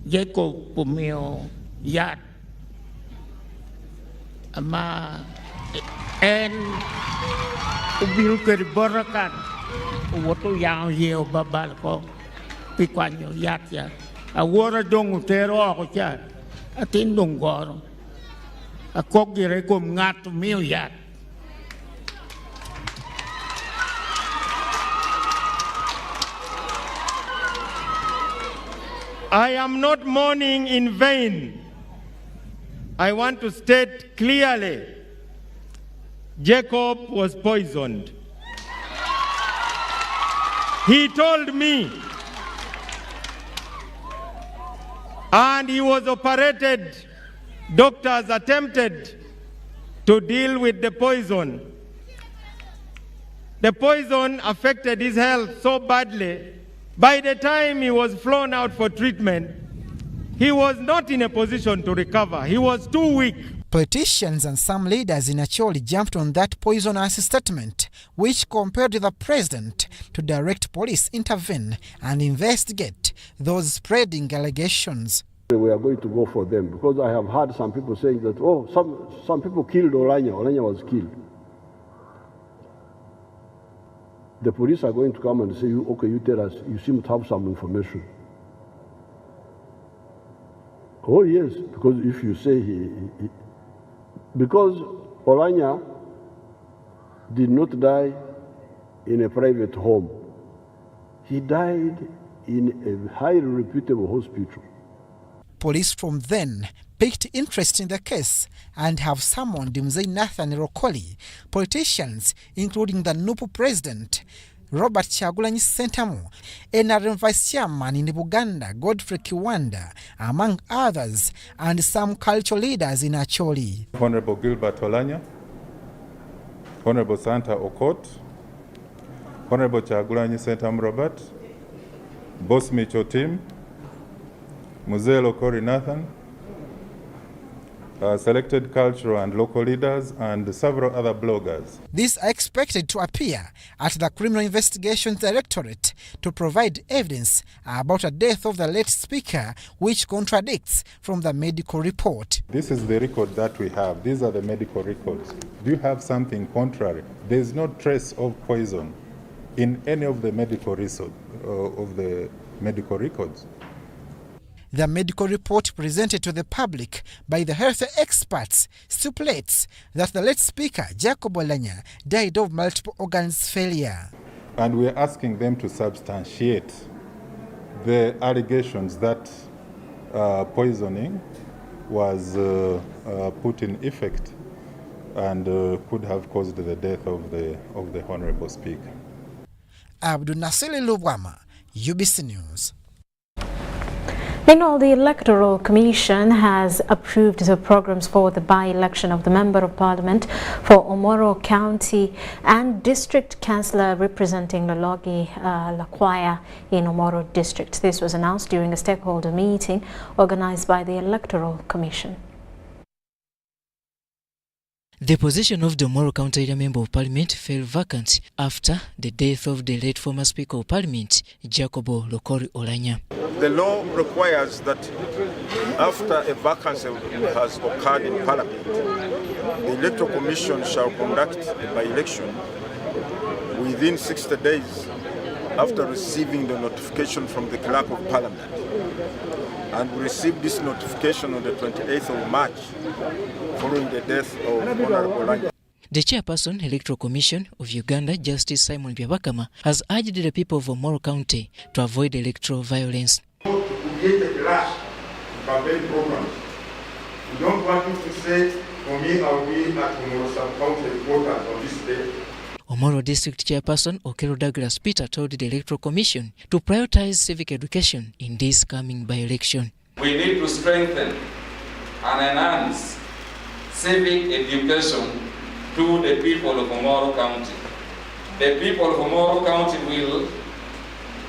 Jacob Pumio Yat Ama and Ubil Keribarakan Wato Yang Yeo Babalko Piquanyo Yatya a water dong Tero Ocha a Tindung Goro a Kogirecum Ngat Mil Yat. I am not mourning in vain. I want to state clearly, Jacob was poisoned. He told me, and he was operated. Doctors attempted to deal with the poison. The poison affected his health so badly. By the time he was flown out for treatment, he was not in a position to recover. He was too weak. Politicians and some leaders in Acholi jumped on that poisonous statement, which compelled the president to direct police intervene and investigate those spreading allegations. We are going to go for them because I have heard some people saying that, oh, some people killed Olanya. Olanya was killed. The police are going to come and say, okay, you tell us, you seem to have some information. Oh yes, because if you say because Olanya did not die in a private home. He died in a highly reputable hospital. Police from then picked interest in the case and have summoned Mzee Nathan Rokoli, politicians including the NUPU president, Robert Kyagulanyi Ssentamu, NRM vice chairman in Uganda, Godfrey Kiwanda, among others, and some cultural leaders in Acholi. Honorable Gilbert Olanya, Honorable Santa Okot, Honorable Kyagulanyi Ssentamu Robert, Boss Micho Tim, Mzee Rokoli Nathan, selected cultural and local leaders, and several other bloggers. These are expected to appear at the Criminal Investigations Directorate to provide evidence about the death of the late speaker, which contradicts from the medical report. This is the record that we have. These are the medical records. Do you have something contrary? There is no trace of poison in any of the medical records. The medical report presented to the public by the health experts stipulates that the late speaker, Jacob Olanya, died of multiple organs failure. And we are asking them to substantiate the allegations that poisoning was put in effect and could have caused the death of the Honorable Speaker. Abdul Nasili Lubwama, UBC News. Meanwhile, the Electoral Commission has approved the programs for the by-election of the Member of Parliament for Omoro County and District Councillor representing Lologi Lakwaya in Omoro District. This was announced during a stakeholder meeting organized by the Electoral Commission. The position of the Omoro County Area Member of Parliament fell vacant after the death of the late former Speaker of Parliament, Jacobo Lokori Olanya. The law requires that after a vacancy has occurred in Parliament, the Electoral Commission shall conduct a by-election within 60 days after receiving the notification from the Clerk of Parliament. And we received this notification on the 28th of March, following the death of Honorable Olanya. The chairperson, Electoral Commission of Uganda, Justice Simon Byabakama, has urged the people of Omoro County to avoid electoral violence. To create a clash in campaign programs. We don't want you to say, for me, I will be at Omoro Sub-County headquarters on this day. Omoro District Chairperson Okero Douglas Peter told the Electoral Commission to prioritize civic education in this coming by-election. We need to strengthen and enhance civic education to the people of Omoro County. The people of Omoro County will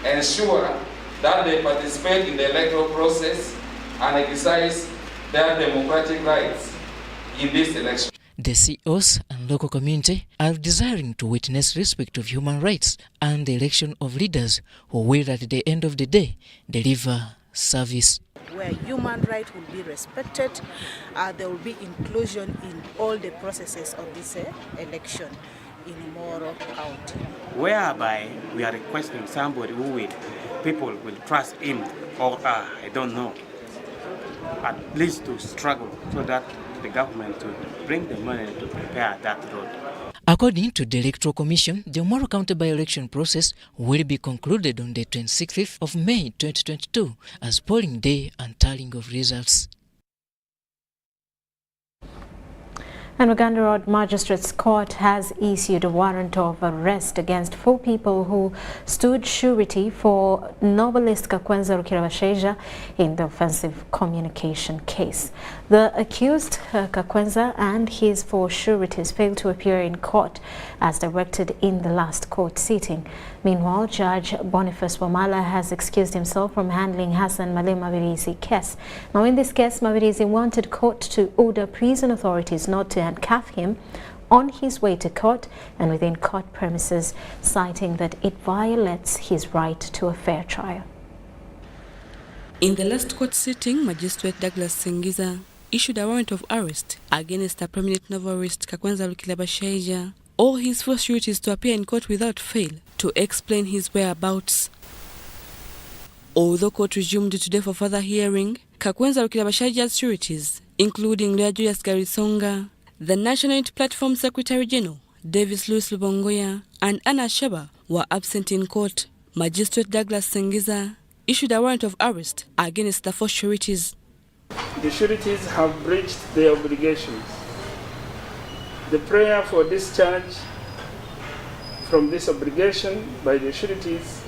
ensure that they participate in the electoral process and exercise their democratic rights in this election. The CEOs and local community are desiring to witness respect of human rights and the election of leaders who will at the end of the day deliver service. Where human rights will be respected, there will be inclusion in all the processes of this election in Omoro County. Whereby we are requesting somebody who people will trust him or I don't know, at least to struggle so that the government will bring the money to prepare that road. According to the Electoral Commission, the Omoro County by-election process will be concluded on the 26th of May 2022 as polling day and tallying of results. And Uganda Road Magistrates Court has issued a warrant of arrest against 4 people who stood surety for novelist Kakwenza Rukirabashaija in the offensive communication case. The accused, Kakwenza, and his 4 sureties failed to appear in court as directed in the last court sitting. Meanwhile, Judge Boniface Wamala has excused himself from handling Hassan Male Mabirizi's case. Now, in this case, Mabirizi wanted court to order prison authorities not to handcuff him on his way to court and within court premises, citing that it violates his right to a fair trial. In the last court sitting, Magistrate Douglas Sengiza issued a warrant of arrest against a prominent novelist Kakwenza Rukirabashaija. All his 4 sureties to appear in court without fail to explain his whereabouts. Although court resumed today for further hearing, Kakwenza Rukirabashaija's sureties, including Lawyer Julius Garisonga, the National Unity Platform Secretary General Davis Louis Lubongoya, and Anna Sheba were absent in court. Magistrate Douglas Sengiza issued a warrant of arrest against the 4 sureties. The sureties have breached their obligations. The prayer for discharge from this obligation by the sureties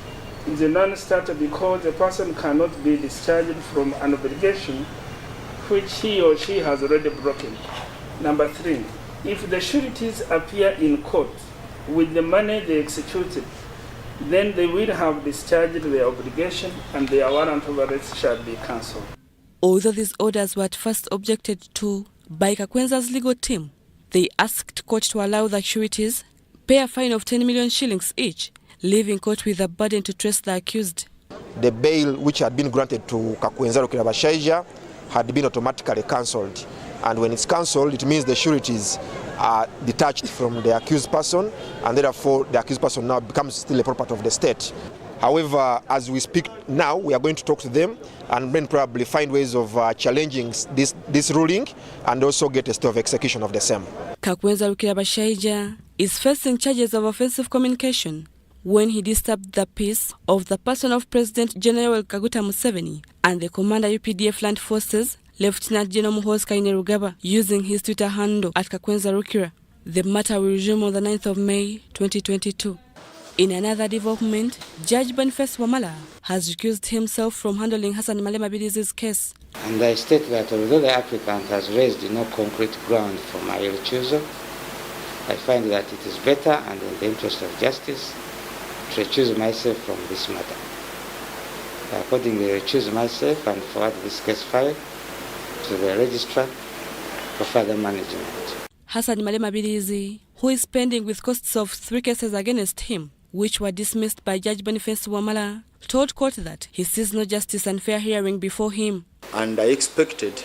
is a non-starter because a person cannot be discharged from an obligation which he or she has already broken. Number 3, if the sureties appear in court with the money they executed, then they will have discharged their obligation and their warrant of arrest shall be cancelled. Although these orders were at first objected to by Kakwenza's legal team, they asked court to allow the sureties pay a fine of 10 million shillings each, leaving court with a burden to trace the accused. The bail which had been granted to Kakwenza Rukirabashaija had been automatically cancelled. And when it's cancelled, it means the sureties are detached from the accused person, and therefore the accused person now becomes still a property of the state. However, as we speak now, we are going to talk to them and then probably find ways of challenging this ruling and also get a stay of execution of the same. Kakwenza Rukirabashaija is facing charges of offensive communication when he disturbed the peace of the person of President General Kaguta Museveni and the Commander UPDF Land Forces, Lieutenant General Muhoozi Kainerugaba, using his Twitter handle at Kakwenza Rukira. The matter will resume on the 9th of May 2022. In another development, Judge Boniface Wamala has recused himself from handling Hassan Male Mabirizi's case. And I state that although the applicant has raised no concrete ground for my recusal, I find that it is better and in the interest of justice to recuse myself from this matter. I accordingly recuse myself and forward this case file to the registrar for further management. Hassan Male Mabirizi, who is pending with costs of 3 cases against him, which were dismissed by Judge Boniface Wamala, told court that he sees no justice and fair hearing before him. And I expected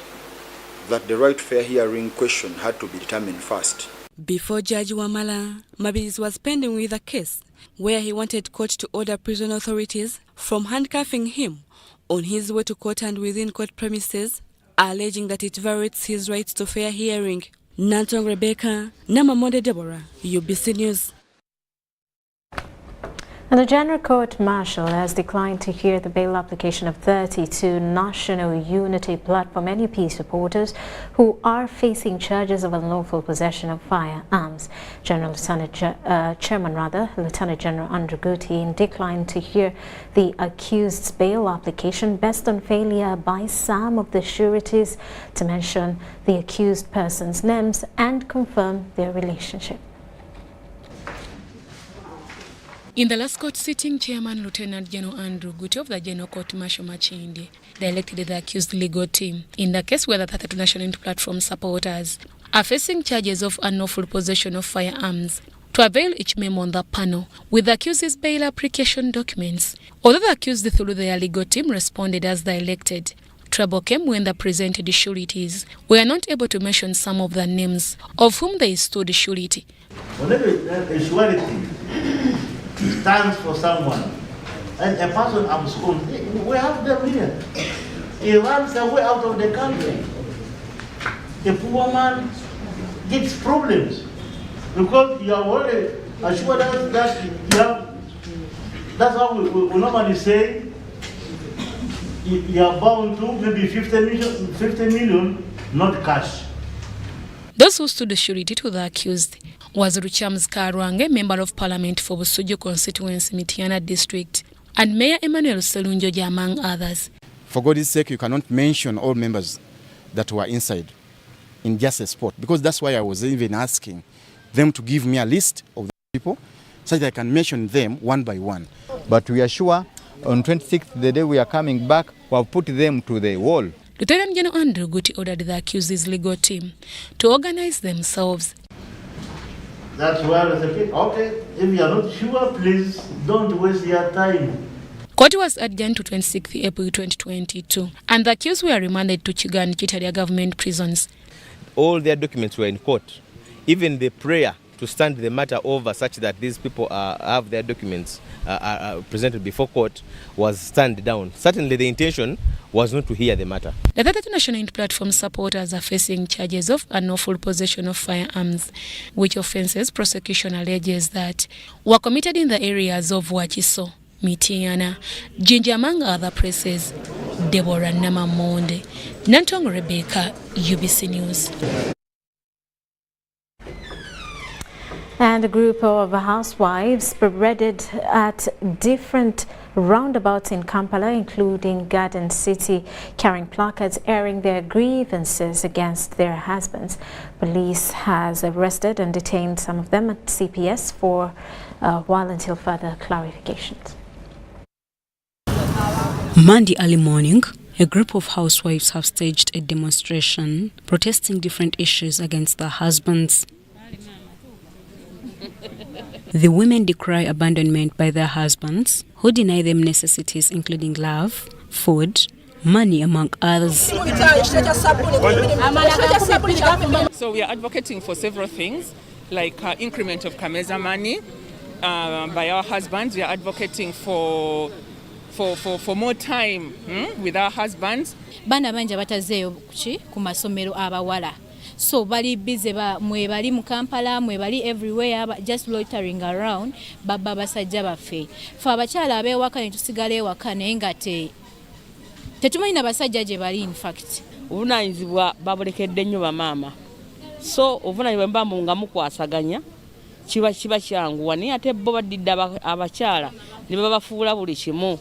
that the right to fair hearing question had to be determined first. Before Judge Wamala, Mabirizi was pending with a case where he wanted court to order prison authorities from handcuffing him on his way to court and within court premises, alleging that it violates his right to fair hearing. Nantong Rebecca, Namamonde Deborah, UBC News. And the General Court Martial has declined to hear the bail application of 32 National Unity Platform NUP supporters who are facing charges of unlawful possession of firearms. Lieutenant General Andrew Guti declined to hear the accused's bail application based on failure by some of the sureties to mention the accused person's names and confirm their relationship. In the last court sitting, Chairman Lieutenant General Andrew Guti of the General Court Martial Machindi directed the accused legal team in the case where the 32 National Unity Platform supporters are facing charges of unlawful possession of firearms to avail each member on the panel with the accused's bail application documents. Although the accused through their legal team responded as they elected, trouble came when the presented sureties were not able to mention some of the names of whom they stood surety. Whenever a surety stands for someone, and a person absconds, we have them here. He runs away out of the country. A poor man gets problems because you are already assured us that you have. That's how we normally say you are bound to maybe 50 million, not cash. Those who stood surety to the accused was Ruchams Karwange, Member of Parliament for Busuju Constituency, Mityana District, and Mayor Emmanuel Selunjoja, among others. For God's sake, you cannot mention all members that were inside in just a spot, because that's why I was even asking them to give me a list of the people so that I can mention them one by one. But we are sure on 26th, the day we are coming back, we have put them to the wall. Lieutenant General Andrew Guti ordered the accused's legal team to organize themselves. That's why I said, okay, if you are not sure, please don't waste your time. Court was adjourned to 26th April 2022, and the accused were remanded to Chiga and Chitaria government prisons. All their documents were in court. Even the prayer to stand the matter over such that these people have their documents presented before court was stand down. Certainly the intention was not to hear the matter. The 32 National Unity Platform supporters are facing charges of unlawful possession of firearms, which offences prosecution alleges that were committed in the areas of Wachiso, Mityana, Jinja, among other places. Deborah Namamonde, Nantong Rebecca, UBC News. And a group of housewives paraded at different roundabouts in Kampala, including Garden City, carrying placards airing their grievances against their husbands. Police has arrested and detained some of them at CPS for a while until further clarifications. Monday early morning, a group of housewives have staged a demonstration protesting different issues against their husbands. The women decry abandonment by their husbands, who deny them necessities including love, food, money, among others. So we are advocating for several things, like increment of Kameza money by our husbands. We are advocating for more time with our husbands. Bana banja batazeyo ku masomero abawala. So bali busy mwe bali mu Kampala, mwe bali everywhere, just loitering around, baba basajja baffe. Fe abakyala abewaka ne tusigala ewaka naye nga tetumanyi basajja gye bali. In fact obuvunanyizibwa babulekedde nnyo bamaama, so obuvunanyizibwa mbambu nga mukwasaganya kiba kyanguwa, naye ate bo badidde abakyala ne babafuula buli kimu.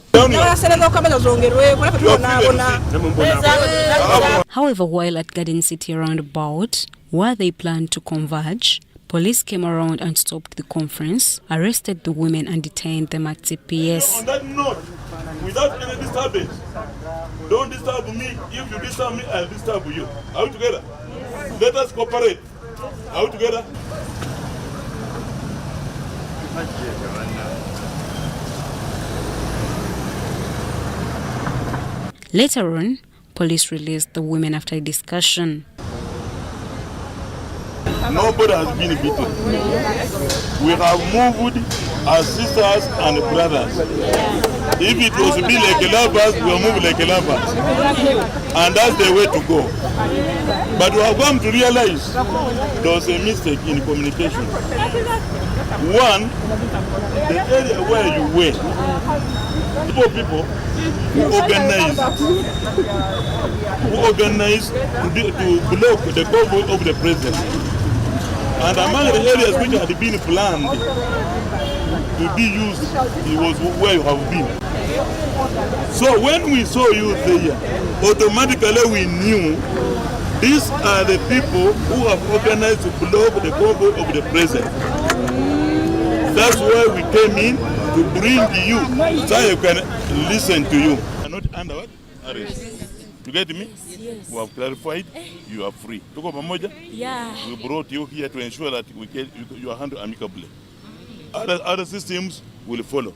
However, while at Garden City roundabout, where they planned to converge, police came around and stopped the conference, arrested the women and detained them at CPS. On that note, without any disturbance, don't disturb me. If you disturb me, I'll disturb you. Are we together? Let us cooperate. Are we together? Later on, police released the women after a discussion. Nobody has been beaten. We have moved as sisters and brothers. If it was to be like a lovers, we will move like a lovers. And that's the way to go. But we have come to realize there was a mistake in communication. One, the area where you were, people who organized to block the convoy of the president. And among the areas which had been planned to be used, it was where you have been. So when we saw you there, automatically we knew these are the people who have organized to block the convoy of the president. That's why we came in to bring you, so I can listen to you. You are not under what? Arrest. You get me? Yes. We have clarified, you are free. Yeah. We brought you here to ensure that you are handled amicably. other systems will follow.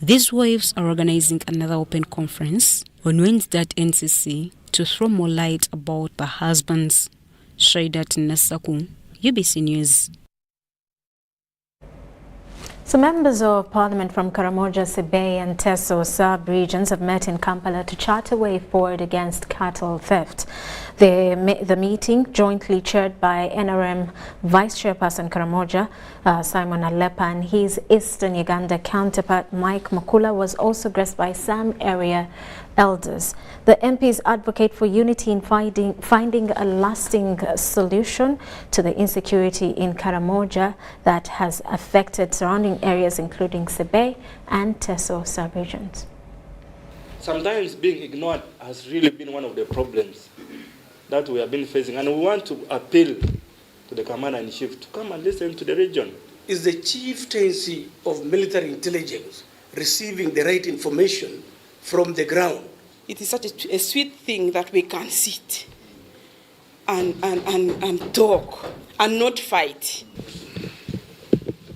These wives are organizing another open conference on Wednesday at NCC to throw more light about the husbands. Shaidat Nasaku, UBC News. So members of parliament from Karamoja, Sebei and Teso sub-regions have met in Kampala to chart a way forward against cattle theft. The meeting, jointly chaired by NRM Vice Chairperson Karamoja, Simon Alepa, and his Eastern Uganda counterpart Mike Makula, was also graced by some area elders. The MPs advocate for unity in finding a lasting solution to the insecurity in Karamoja that has affected surrounding areas including Sebei and Teso sub-regions. Sometimes being ignored has really been one of the problems that we have been facing, and we want to appeal to the commander-in-chief to come and listen to the region. Is the chieftaincy of military intelligence receiving the right information from the ground? It is such a sweet thing that we can sit and talk and not fight.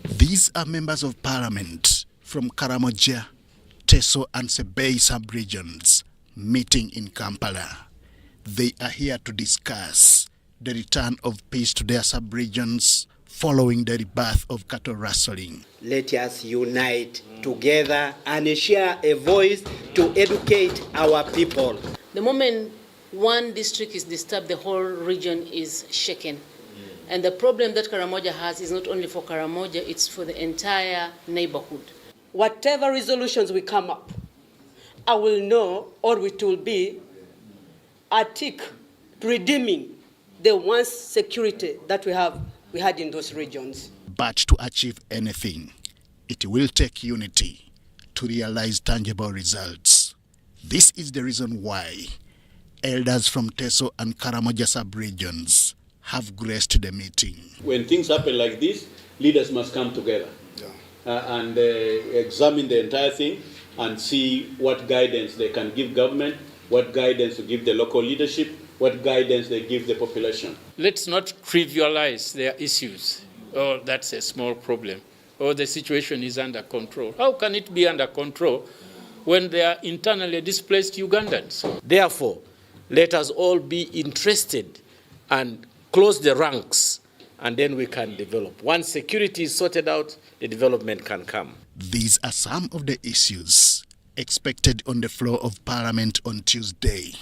These are members of parliament from Karamoja, Teso and Sebei sub-regions meeting in Kampala. They are here to discuss the return of peace to their sub-regions following the rebirth of cattle rustling. Let us unite together and share a voice to educate our people. The moment one district is disturbed, the whole region is shaken. And the problem that Karamoja has is not only for Karamoja, it's for the entire neighborhood. Whatever resolutions we come up, I will know, or it will be a tick redeeming the once security that we had in those regions. But to achieve anything, it will take unity to realize tangible results. This is the reason why elders from Teso and Karamoja sub-regions have graced the meeting. When things happen like this, leaders must come together and examine the entire thing and see what guidance they can give government, what guidance to give the local leadership, what guidance they give the population. Let's not trivialize their issues. Oh, that's a small problem. Oh, the situation is under control. How can it be under control when they are internally displaced Ugandans? Therefore, let us all be interested and close the ranks, and then we can develop. Once security is sorted out, the development can come. These are some of the issues expected on the floor of Parliament on Tuesday.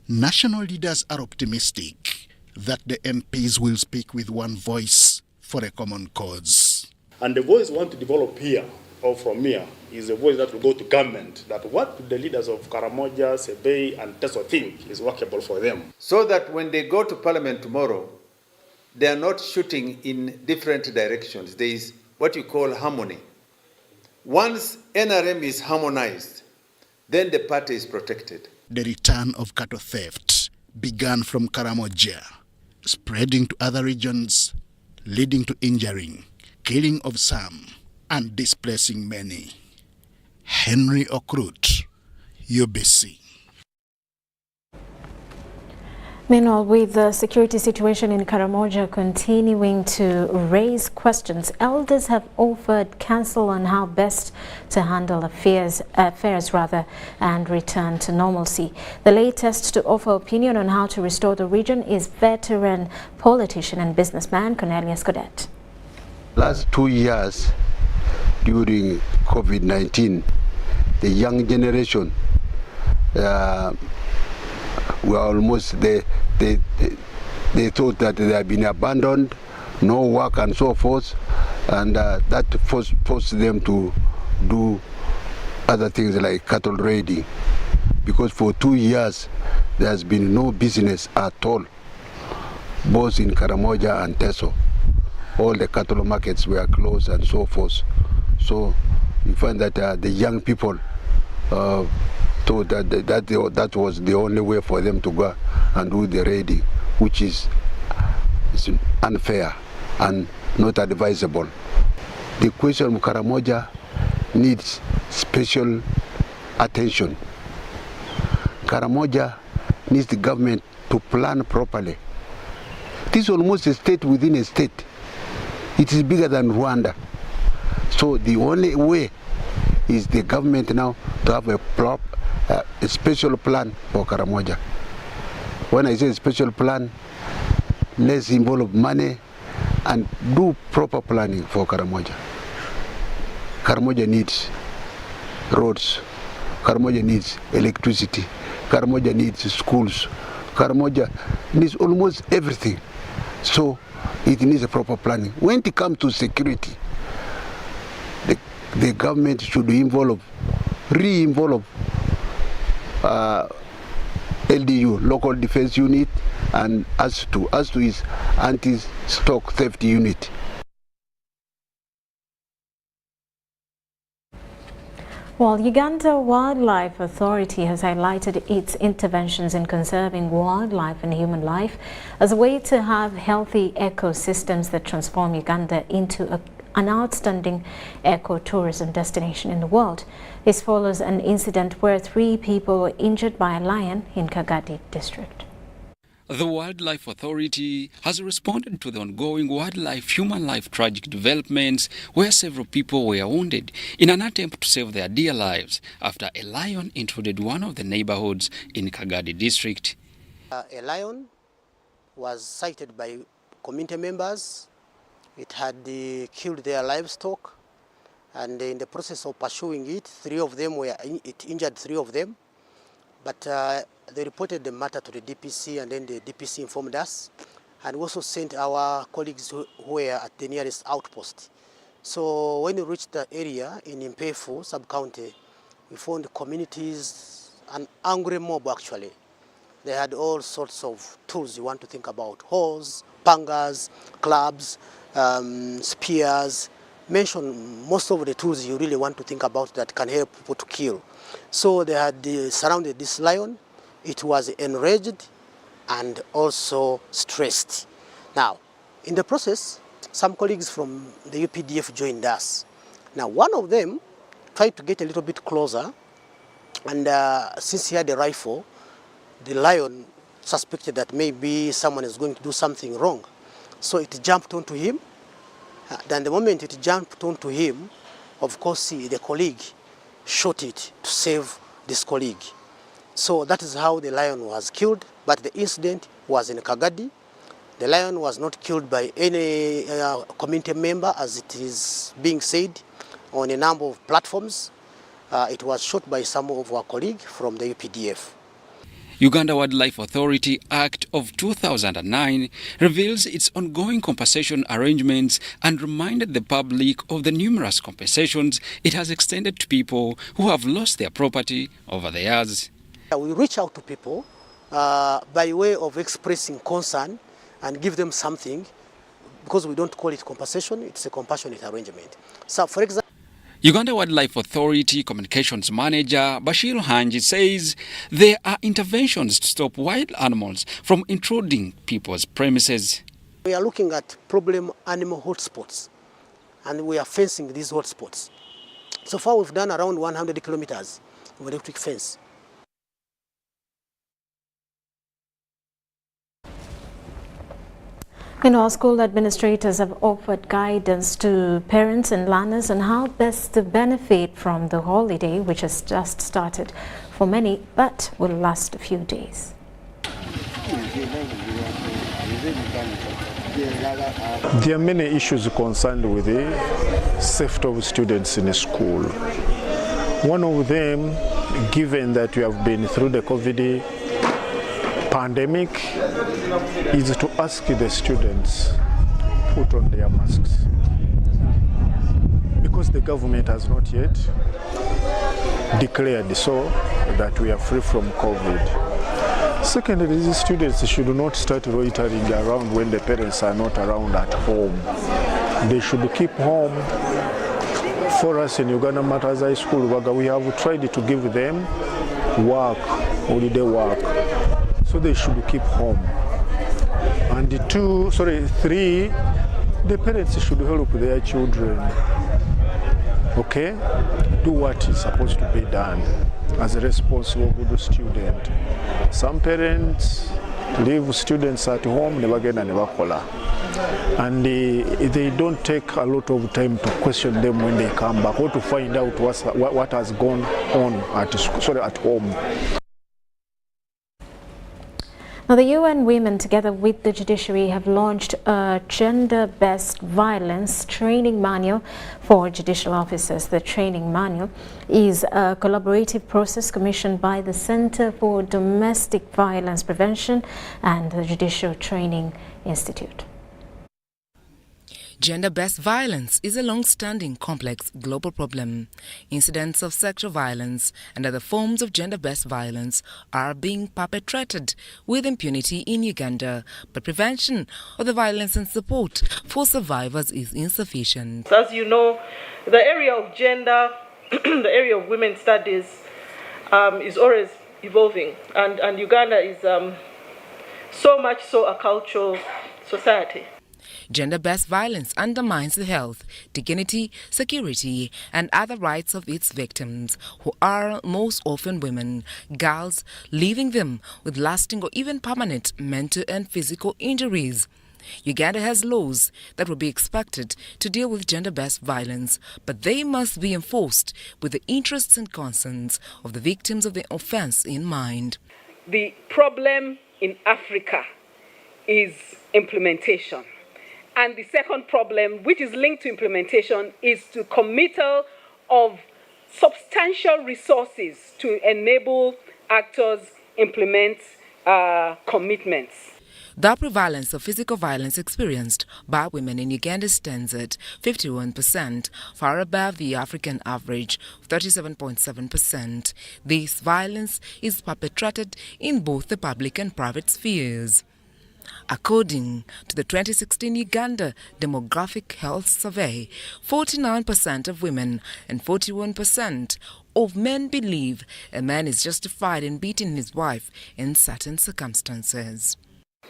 National leaders are optimistic that the MPs will speak with one voice for a common cause. And the voice we want to develop here, or from here, is a voice that will go to government, that what the leaders of Karamoja, Sebei, and Teso think is workable for them. So that when they go to Parliament tomorrow, they are not shooting in different directions. There is what you call harmony. Once NRM is harmonized, then the party is protected. The return of cattle theft began from Karamoja, spreading to other regions, leading to injuring, killing of some, and displacing many. Henry Okrut, UBC. Meanwhile, with the security situation in Karamoja continuing to raise questions, elders have offered counsel on how best to handle affairs and return to normalcy. The latest to offer opinion on how to restore the region is veteran politician and businessman Cornelius Godet. Last 2 years during COVID-19, the young generation were almost, they thought that they had been abandoned, no work and so forth, and that forced them to do other things like cattle raiding, because for 2 years there has been no business at all, both in Karamoja and Teso. All the cattle markets were closed and so forth. So you find that the young people thought that was the only way for them to go and do the raiding, which is unfair and not advisable. The question of Karamoja needs special attention. Karamoja needs the government to plan properly. This is almost a state within a state. It is bigger than Rwanda. So the only way is the government now to have a special plan for Karamoja. When I say special plan, let's involve money and do proper planning for Karamoja. Karamoja needs roads. Karamoja needs electricity. Karamoja needs schools. Karamoja needs almost everything. So it needs a proper planning. When it comes to security, the government should re-involve LDU, Local Defense Unit, and as to its anti-stock theft unit. Well, Uganda Wildlife Authority has highlighted its interventions in conserving wildlife and human life as a way to have healthy ecosystems that transform Uganda into an outstanding ecotourism destination in the world. This follows an incident where 3 people were injured by a lion in Kagadi district. The Wildlife Authority has responded to the ongoing wildlife-human life tragic developments where several people were wounded in an attempt to save their dear lives after a lion intruded one of the neighborhoods in Kagadi district. A lion was sighted by community members. It had killed their livestock, and in the process of pursuing it, it injured 3 of them. But they reported the matter to the DPC, and then the DPC informed us, and also sent our colleagues who were at the nearest outpost. So when we reached the area in Impefu sub-county, we found communities, an angry mob actually. They had all sorts of tools you want to think about: hoes, pangas, clubs, spears. Mention most of the tools you really want to think about that can help people to kill. So they had surrounded this lion. It was enraged and also stressed. Now, in the process, some colleagues from the UPDF joined us. Now, one of them tried to get a little bit closer, and since he had a rifle, the lion suspected that maybe someone is going to do something wrong. So it jumped onto him. Then the moment it jumped onto him, of course, the colleague shot it to save this colleague. So that is how the lion was killed, but the incident was in Kagadi. The lion was not killed by any community member, as it is being said on a number of platforms. It was shot by some of our colleagues from the UPDF. Uganda Wildlife Authority Act of 2009 reveals its ongoing compensation arrangements and reminded the public of the numerous compensations it has extended to people who have lost their property over the years. We reach out to people by way of expressing concern and give them something, because we don't call it compensation, it's a compassionate arrangement. So, for example, Uganda Wildlife Authority Communications Manager Bashir Hanji says there are interventions to stop wild animals from intruding people's premises. We are looking at problem animal hotspots, and we are fencing these hotspots. So far we've done around 100 kilometers of electric fence. Our school administrators have offered guidance to parents and learners on how best to benefit from the holiday, which has just started for many, but will last a few days. There are many issues concerned with the safety of students in school. One of them, given that we have been through the COVID pandemic, is to ask the students put on their masks, because the government has not yet declared so that we are free from COVID. Secondly, these students should not start loitering around when the parents are not around at home. They should keep home. For us in Uganda Matters High School, we have tried to give them work, holiday work, so they should keep home. And 3, the parents should help their children, okay, do what is supposed to be done as a responsible good student. Some parents leave students at home, never get and never call. And they don't take a lot of time to question them when they come back or to find out what has gone on at home. Now, the UN Women, together with the judiciary, have launched a gender-based violence training manual for judicial officers. The training manual is a collaborative process commissioned by the Center for Domestic Violence Prevention and the Judicial Training Institute. Gender-based violence is a long-standing, complex global problem. Incidents of sexual violence and other forms of gender-based violence are being perpetrated with impunity in Uganda, but prevention of the violence and support for survivors is insufficient. As you know, the area of gender, the area of women's studies is always evolving, and Uganda is so much so a cultural society. Gender-based violence undermines the health, dignity, security and other rights of its victims, who are most often women, girls, leaving them with lasting or even permanent mental and physical injuries. Uganda has laws that would be expected to deal with gender-based violence, but they must be enforced with the interests and concerns of the victims of the offense in mind. The problem in Africa is implementation. And the second problem, which is linked to implementation, is the committal of substantial resources to enable actors implement commitments. The prevalence of physical violence experienced by women in Uganda stands at 51%, far above the African average of 37.7%. This violence is perpetrated in both the public and private spheres. According to the 2016 Uganda Demographic Health Survey, 49% of women and 41% of men believe a man is justified in beating his wife in certain circumstances.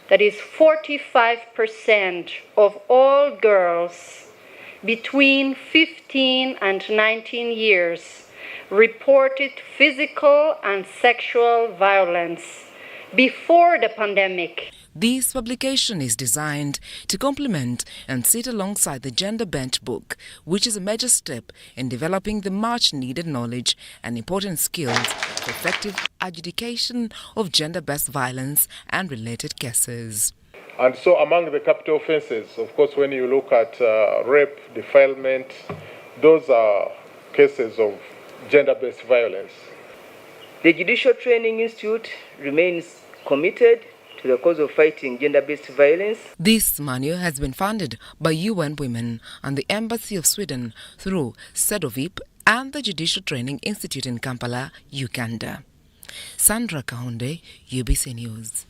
That is 45% of all girls between 15 and 19 years reported physical and sexual violence before the pandemic. This publication is designed to complement and sit alongside the Gender Bench book, which is a major step in developing the much-needed knowledge and important skills for effective adjudication of gender-based violence and related cases. And so among the capital offences, of course, when you look at rape, defilement, those are cases of gender-based violence. The Judicial Training Institute remains committed to the cause of fighting gender-based violence. This manual has been funded by UN Women and the Embassy of Sweden through CEDOVIP and the Judicial Training Institute in Kampala, Uganda. Sandra Kahonde, UBC News.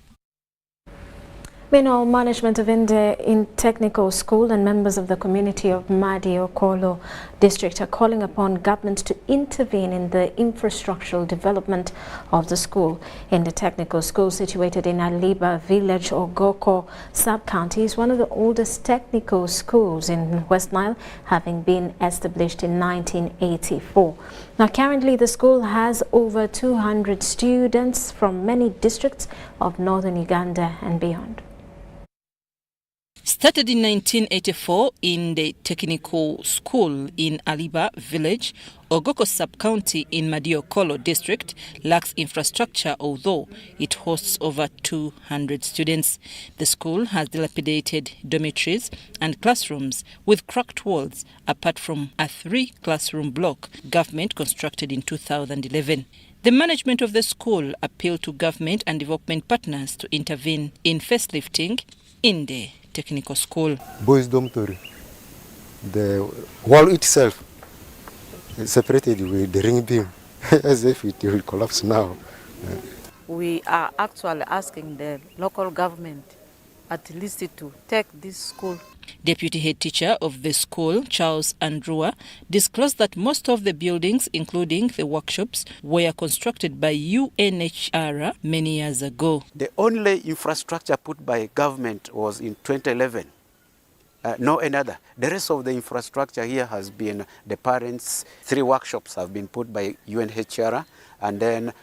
Meanwhile, management of Inde Technical School and members of the community of Madiokolo district are calling upon government to intervene in the infrastructural development of the school. Inde Technical School, situated in Aliba village, Ogoko sub-county, is one of the oldest technical schools in West Nile, having been established in 1984. Now, currently the school has over 200 students from many districts of northern Uganda and beyond. Started in 1984 in the technical school in Aliba village, Ogoko sub-county in Madiokolo district lacks infrastructure, although it hosts over 200 students. The school has dilapidated dormitories and classrooms with cracked walls, apart from a 3-classroom block government constructed in 2011. The management of the school appealed to government and development partners to intervene in facelifting Inde Technical School. Boys' dormitory. The wall itself is separated with the ring beam, as if it will collapse now. We are actually asking the local government at least to take this school. Deputy head teacher of the school, Charles Andrua, disclosed that most of the buildings, including the workshops, were constructed by UNHCR many years ago. The only infrastructure put by government was in 2011. No another. The rest of the infrastructure here has been the parents. 3 workshops have been put by UNHCR, and then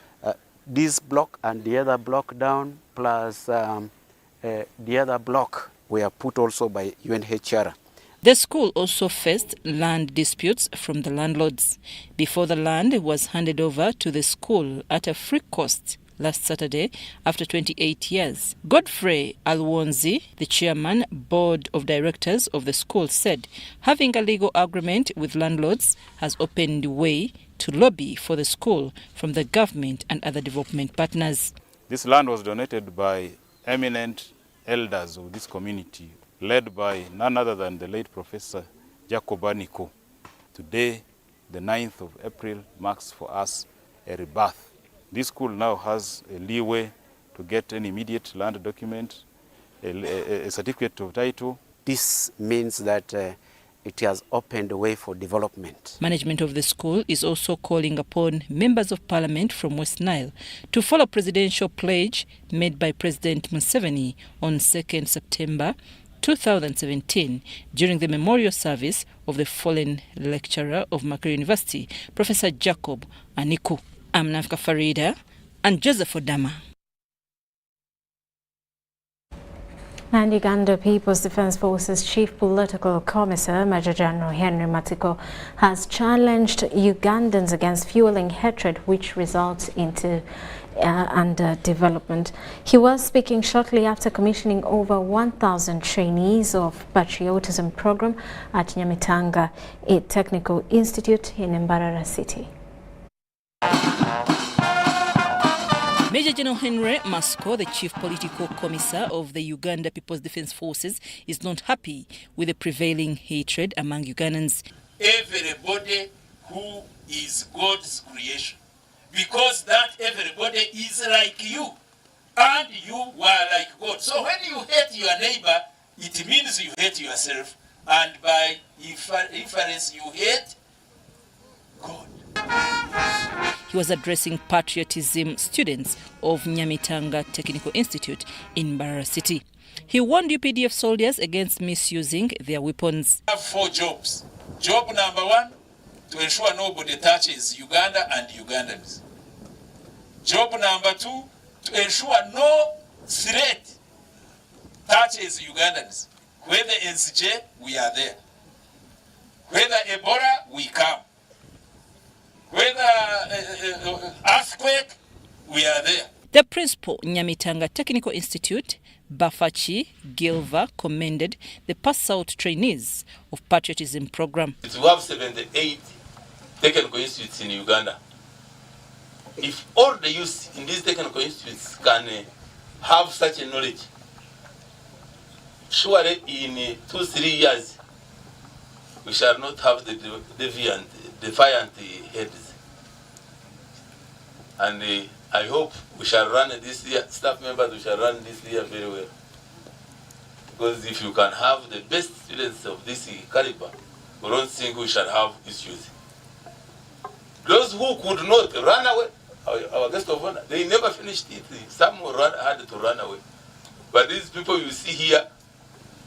this block and the other block down plus the other block were put also by UNHCR. The school also faced land disputes from the landlords before the land was handed over to the school at a free cost last Saturday after 28 years. Godfrey Alwonzi, the chairman, board of directors of the school, said having a legal agreement with landlords has opened the way to lobby for the school from the government and other development partners. This land was donated by eminent elders of this community, led by none other than the late Professor Jacob Aniko. Today, the 9th of April, marks for us a rebirth. This school now has a leeway to get an immediate land document, a certificate of title. This means that it has opened the way for development. Management of the school is also calling upon members of parliament from West Nile to follow presidential pledge made by President Museveni on 2nd September 2017 during the memorial service of the fallen lecturer of Makerere University, Professor Jacob Aniku. I'm Nafka Farida and Joseph Odama. And Uganda People's Defence Forces Chief Political Commissar Major General Henry Matiko has challenged Ugandans against fueling hatred which results into underdevelopment. He was speaking shortly after commissioning over 1,000 trainees of patriotism program at Nyamitanga, a technical institute in Mbarara City. Major General Henry Matiko, the Chief Political Commissar of the Uganda People's Defence Forces, is not happy with the prevailing hatred among Ugandans. Everybody who is God's creation, because that everybody is like you, and you were like God. So when you hate your neighbor, it means you hate yourself, and by inference you hate God. He was addressing patriotism students of Nyamitanga Technical Institute in Mbarara City. He warned UPDF soldiers against misusing their weapons. We have 4 jobs. Job number 1, to ensure nobody touches Uganda and Ugandans. Job number 2, to ensure no threat touches Ugandans. Whether NCJ, we are there. Whether Ebola, we come. Whether earthquake, we are there. The principal Nyamitanga Technical Institute, Bafachi Gilva, commended the pass-out trainees of patriotism program. We have 78 technical institutes in Uganda. If all the youth in these technical institutes can have such a knowledge, surely in 2-3 years we shall not have the defiant heads. And I hope we shall run this year, staff members, we shall run this year very well. Because if you can have the best students of this caliber, we don't think we shall have issues. Those who could not run away, our guest of honor, they never finished it. Some had to run away. But these people you see here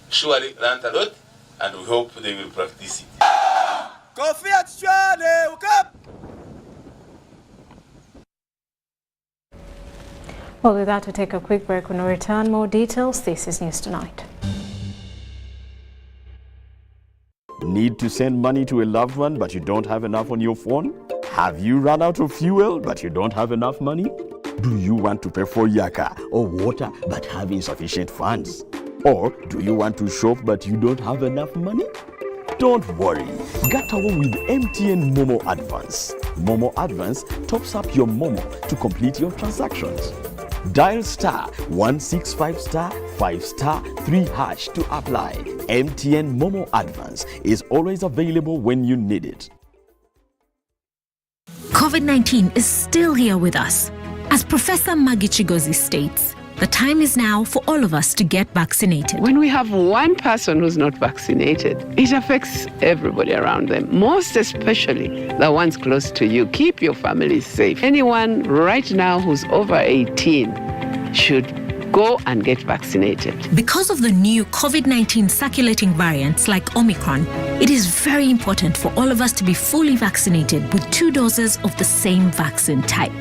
surely learned a lot, and we hope they will practice it. Well, with that, we take a quick break. When we return, more details. This is News Tonight. Need to send money to a loved one, but you don't have enough on your phone? Have you run out of fuel, but you don't have enough money? Do you want to pay for your car or water, but have insufficient funds? Or do you want to shop, but you don't have enough money? Don't worry, get away with MTN Momo Advance. Momo Advance tops up your Momo to complete your transactions. Dial *165*5*3# to apply. MTN Momo Advance is always available when you need it. COVID-19 is still here with us. As Professor Maggie Chigozi states, the time is now for all of us to get vaccinated. When we have one person who's not vaccinated, it affects everybody around them, most especially the ones close to you. Keep your family safe. Anyone right now who's over 18 should go and get vaccinated. Because of the new COVID-19 circulating variants like Omicron, it is very important for all of us to be fully vaccinated with 2 doses of the same vaccine type.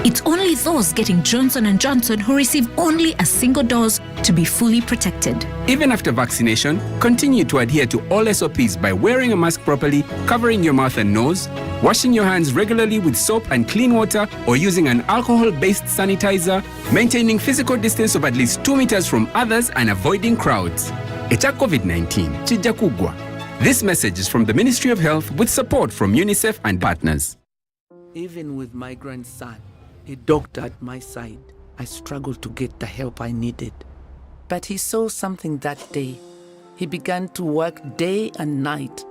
It's only those getting Johnson & Johnson who receive only a single dose to be fully protected. Even after vaccination, continue to adhere to all SOPs by wearing a mask properly, covering your mouth and nose, washing your hands regularly with soap and clean water, or using an alcohol-based sanitizer, maintaining physical distance of at least 2 meters from others, and avoiding crowds. Echa COVID-19, chija kugwa. This message is from the Ministry of Health with support from UNICEF and partners. Even with my grandson, a doctor at my side, I struggled to get the help I needed. But he saw something that day. He began to work day and night.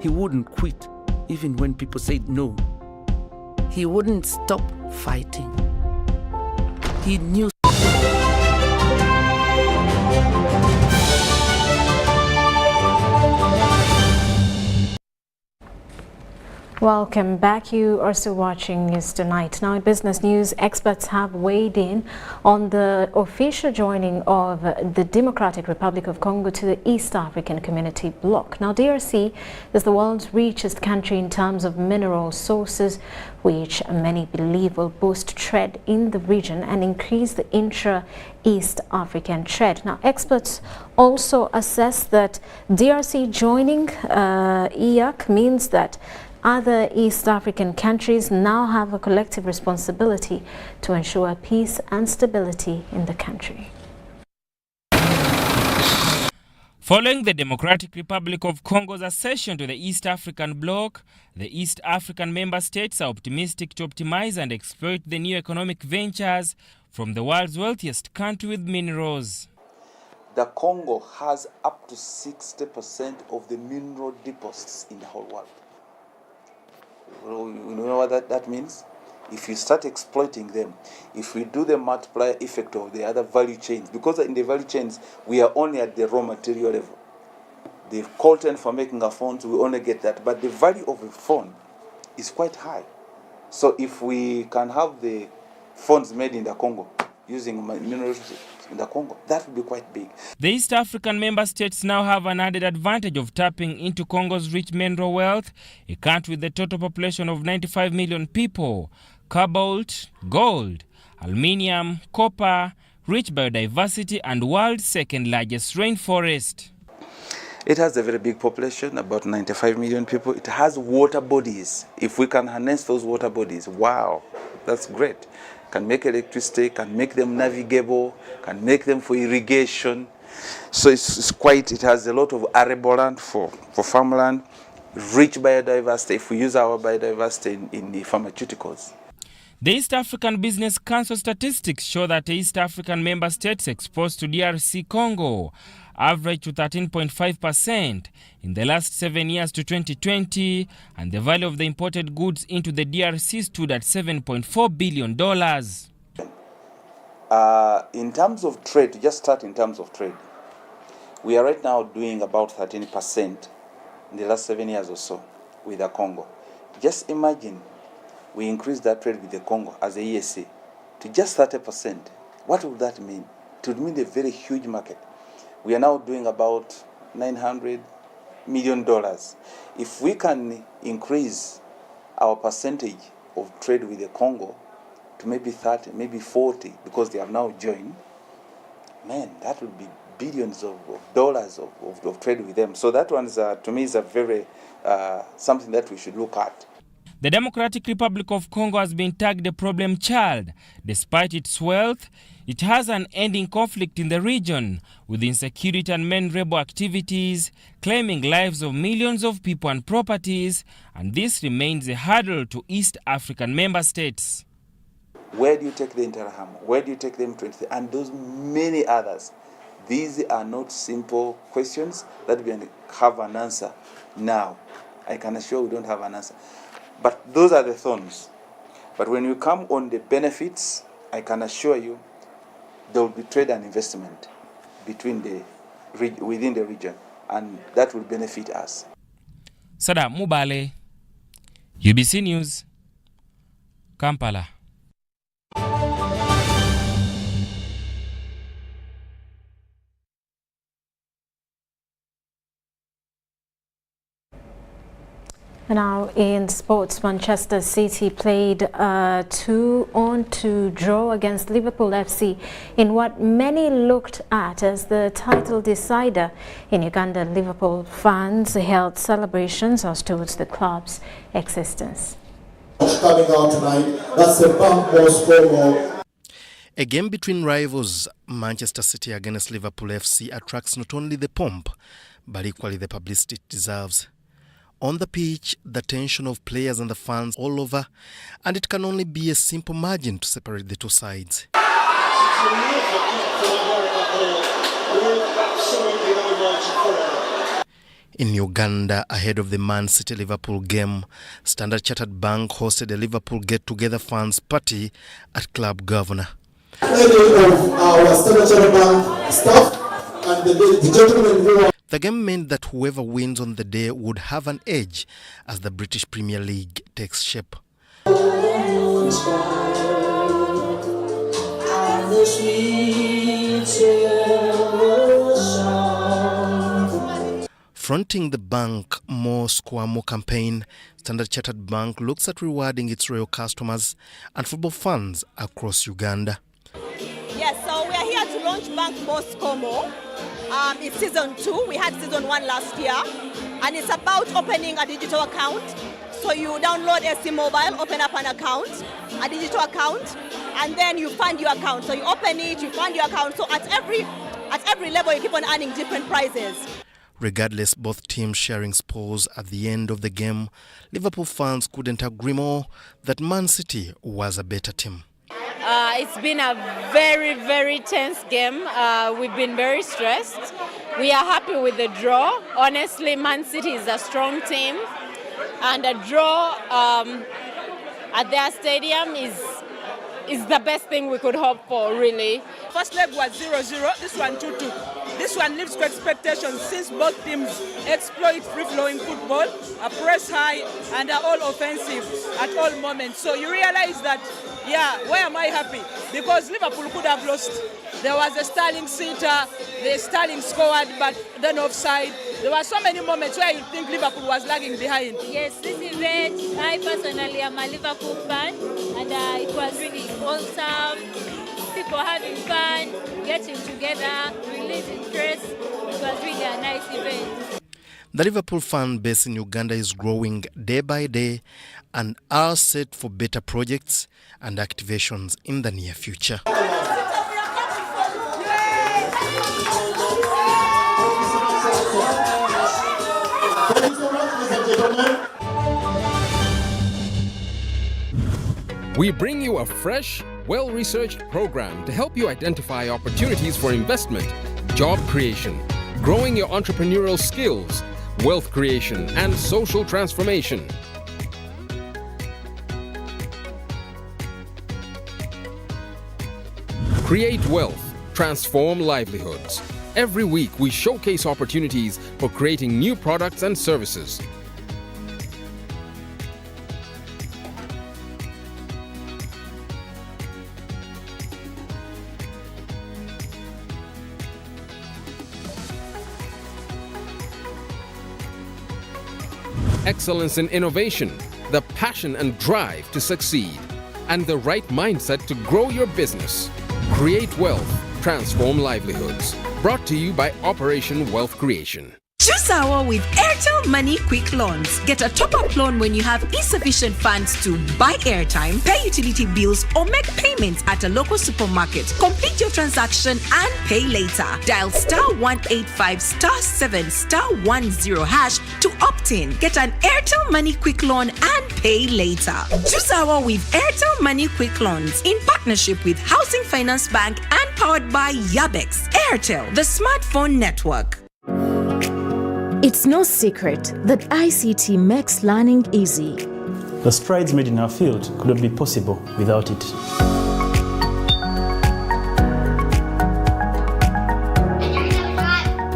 He wouldn't quit, even when people said no. He wouldn't stop fighting. He knew. Welcome back. You are still watching News Tonight. Now in business news, experts have weighed in on the official joining of the Democratic Republic of Congo to the East African Community Bloc. Now DRC is the world's richest country in terms of mineral sources, which many believe will boost trade in the region and increase the intra-East African trade. Now experts also assess that DRC joining EAC means that other East African countries now have a collective responsibility to ensure peace and stability in the country. Following the Democratic Republic of Congo's accession to the East African bloc, the East African member states are optimistic to optimize and exploit the new economic ventures from the world's wealthiest country with minerals. The Congo has up to 60% of the mineral deposits in the whole world. You know what that means? If you start exploiting them, if we do the multiplier effect of the other value chains, because in the value chains, we are only at the raw material level. The coltan for making a phone, we only get that. But the value of a phone is quite high. So if we can have the phones made in the Congo, using minerals in the Congo, that would be quite big. The East African member states now have an added advantage of tapping into Congo's rich mineral wealth, a country with a total population of 95 million people, cobalt, gold, aluminium, copper, rich biodiversity, and world's second largest rainforest. It has a very big population, about 95 million people. It has water bodies. If we can harness those water bodies, wow, that's great. Can make electricity, can make them navigable, can make them for irrigation. So it has a lot of arable land for farmland, rich biodiversity, if we use our biodiversity in the pharmaceuticals. The East African Business Council statistics show that East African member states exposed to DRC Congo averaged to 13.5% in the last 7 years to 2020, and the value of the imported goods into the DRC stood at $7.4 billion. In terms of trade, just start in terms of trade, we are right now doing about 13% in the last 7 years or so with the Congo. Just imagine we increase that trade with the Congo as a ESA to just 30%. What would that mean? It would mean a very huge market. We are now doing about $900 million. If we can increase our percentage of trade with the Congo to maybe 30, maybe 40, because they have now joined, man, that would be billions of dollars of trade with them. So that one is, to me, is a very something that we should look at. The Democratic Republic of Congo has been tagged a problem child. Despite its wealth, it has an ending conflict in the region, with insecurity and main rebel activities claiming lives of millions of people and properties, and this remains a hurdle to East African member states. Where do you take the Interahamwe? Where do you take the M23? And those many others. These are not simple questions that we have an answer now. I can assure we don't have an answer. But those are the thorns. But when you come on the benefits, I can assure you there will be trade and investment within the region, and that will benefit us. Sada Mubale, UBC News, Kampala. Now in sports, Manchester City played a 2-2 draw against Liverpool FC in what many looked at as the title decider. In Uganda, Liverpool fans held celebrations as towards the club's existence. Coming out tonight, that's the Bank score. A game between rivals Manchester City against Liverpool FC attracts not only the pomp, but equally the publicity it deserves. On the pitch, the tension of players and the fans all over, and it can only be a simple margin to separate the two sides. In Uganda, ahead of the Man City-Liverpool game, Standard Chartered Bank hosted a Liverpool get-together fans party at Club Governor. Of our Standard Chartered Bank staff and the gentlemen who are... The game meant that whoever wins on the day would have an edge as the British Premier League takes shape. Fronting the Bank More Square More campaign, Standard Chartered Bank looks at rewarding its royal customers and football fans across Uganda. Yes, so we are here to launch Bank More Square More. It's season 2. We had season 1 last year, and it's about opening a digital account. So you download SC Mobile, open up an account, a digital account, and then you fund your account. So you open it, you fund your account. So at every level, you keep on earning different prizes. Regardless, both teams sharing spoils at the end of the game, Liverpool fans couldn't agree more that Man City was a better team. It's been a very, very tense game. We've been very stressed. We are happy with the draw. Honestly, Man City is a strong team, and a draw at their stadium is the best thing we could hope for, really. First leg was 0-0, this one 2-2. This one lives to expectations since both teams exploit free-flowing football, are press high, and are all offensive at all moments. So you realize that, yeah, why am I happy? Because Liverpool could have lost. There was a Sterling sitter, the Sterling scored, but then offside. There were so many moments where you think Liverpool was lagging behind. Yes, this event, I personally am a Liverpool fan, and it was really awesome. People having fun, getting together, releasing stress. It was really a nice event. The Liverpool fan base in Uganda is growing day by day and are set for better projects and activations in the near future. We bring you a fresh, well-researched program to help you identify opportunities for investment, job creation, growing your entrepreneurial skills, wealth creation, and social transformation. Create wealth, transform livelihoods. Every week, we showcase opportunities for creating new products and services. Excellence in innovation, the passion and drive to succeed, and the right mindset to grow your business. Create wealth, transform livelihoods. Brought to you by Operation Wealth Creation. Choose our with Airtel Money Quick Loans. Get a top-up loan when you have insufficient funds to buy airtime, pay utility bills, or make payments at a local supermarket. Complete your transaction and pay later. Dial *185 *7 *10# to opt in. Get an Airtel Money Quick Loan and pay later. Choose our with Airtel Money Quick Loans in partnership with Housing Finance Bank and powered by Yabex. Airtel, the smartphone network. It's no secret that ICT makes learning easy. The strides made in our field could not be possible without it.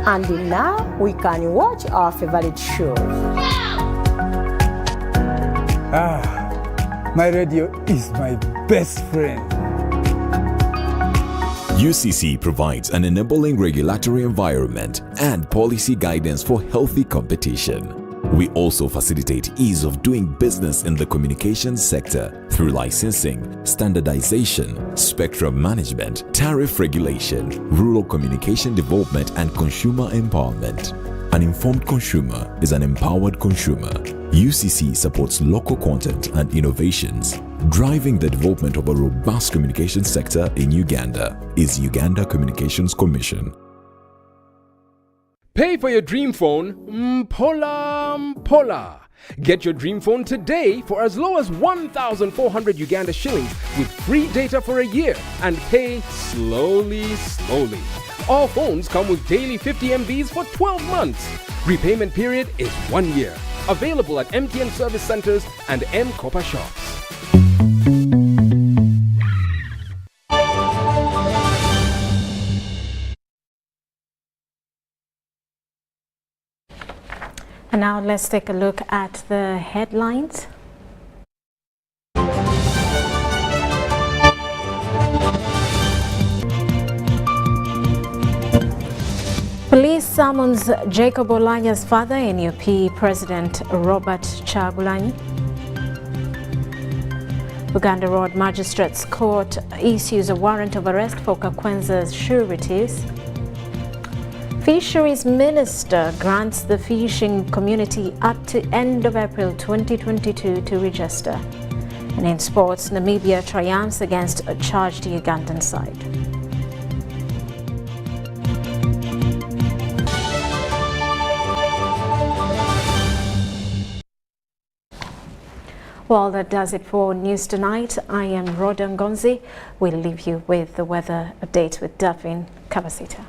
And now we can watch our favorite show. My radio is my best friend. UCC provides an enabling regulatory environment and policy guidance for healthy competition. We also facilitate ease of doing business in the communications sector through licensing, standardization, spectrum management, tariff regulation, rural communication development, and consumer empowerment. An informed consumer is an empowered consumer. UCC supports local content and innovations. Driving the development of a robust communication sector in Uganda is Uganda Communications Commission. Pay for your dream phone, Mpola. Get your dream phone today for as low as 1,400 Uganda shillings with free data for a year and pay slowly. All phones come with daily 50 MBs for 12 months. Repayment period is 1 year. Available at MTN service centers and M-Kopa shops. And now let's take a look at the headlines. Police summons Jacob Olanya's father, NUP President Robert Kyagulanyi. Uganda Road Magistrates Court issues a warrant of arrest for Kakwenza's sureties. Fisheries Minister grants the fishing community up to end of April 2022 to register. And in sports, Namibia triumphs against a charged Ugandan side. Well, that does it for News Tonight. I am Rodah Ngonzi. We'll leave you with the weather update with Daphne Kabasita.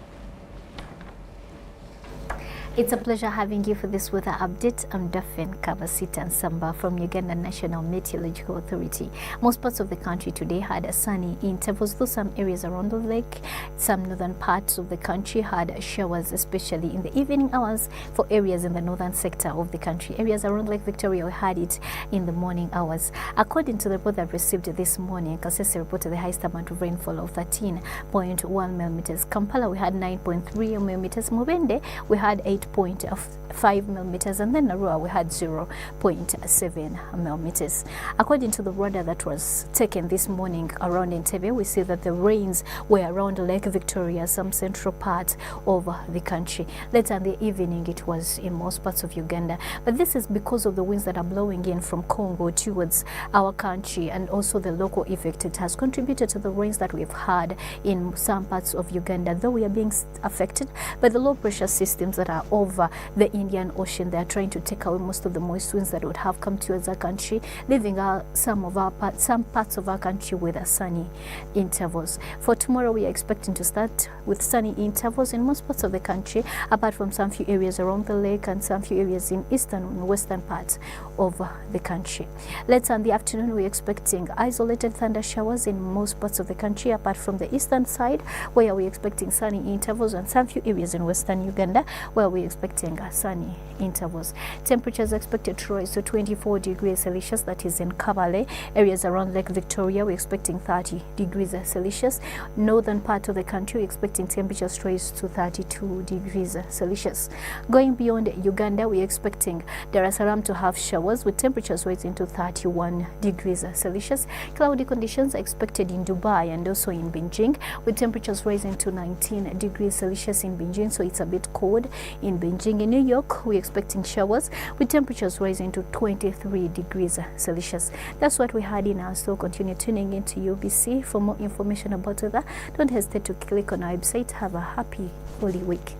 It's a pleasure having you for this weather update. I'm Daphne Kabasita Nsamba from Uganda National Meteorological Authority. Most parts of the country today had sunny intervals, though some areas around the lake, some northern parts of the country had showers, especially in the evening hours for areas in the northern sector of the country. Areas around Lake Victoria, we had it in the morning hours. According to the report that received this morning, Kasese reported the highest amount of rainfall of 13.1 millimeters. Kampala, we had 9.3 millimeters. Mubende, we had 8.5 millimeters, and then Narua we had 0.7 millimeters. According to the radar that was taken this morning around Entebbe, we see that the rains were around Lake Victoria, some central parts of the country. Later in the evening, it was in most parts of Uganda. But this is because of the winds that are blowing in from Congo towards our country, and also the local effect. It has contributed to the rains that we've had in some parts of Uganda, though we are being affected by the low pressure systems that are over the Indian Ocean. They are trying to take away most of the moist winds that would have come towards our country, leaving some parts of our country with sunny intervals. For tomorrow, we are expecting to start with sunny intervals in most parts of the country, apart from some few areas around the lake and some few areas in eastern and western parts of the country. Later in the afternoon, we are expecting isolated thunder showers in most parts of the country, apart from the eastern side, where we are expecting sunny intervals, and some few areas in western Uganda, where we are expecting sunny intervals. Temperatures expected to rise to 24 degrees Celsius, that is in Kampala. Areas around Lake Victoria, we're expecting 30 degrees Celsius. Northern part of the country, we're expecting temperatures to rise to 32 degrees Celsius. Going beyond Uganda, we're expecting Dar es Salaam to have showers with temperatures rising to 31 degrees Celsius. Cloudy conditions are expected in Dubai and also in Beijing, with temperatures rising to 19 degrees Celsius in Beijing, so it's a bit cold in Beijing. In New York, we're expecting showers with temperatures rising to 23 degrees Celsius. That's what we had in our store. Continue tuning into UBC for more information about weather. Don't hesitate to click on our website. Have a happy Holy Week.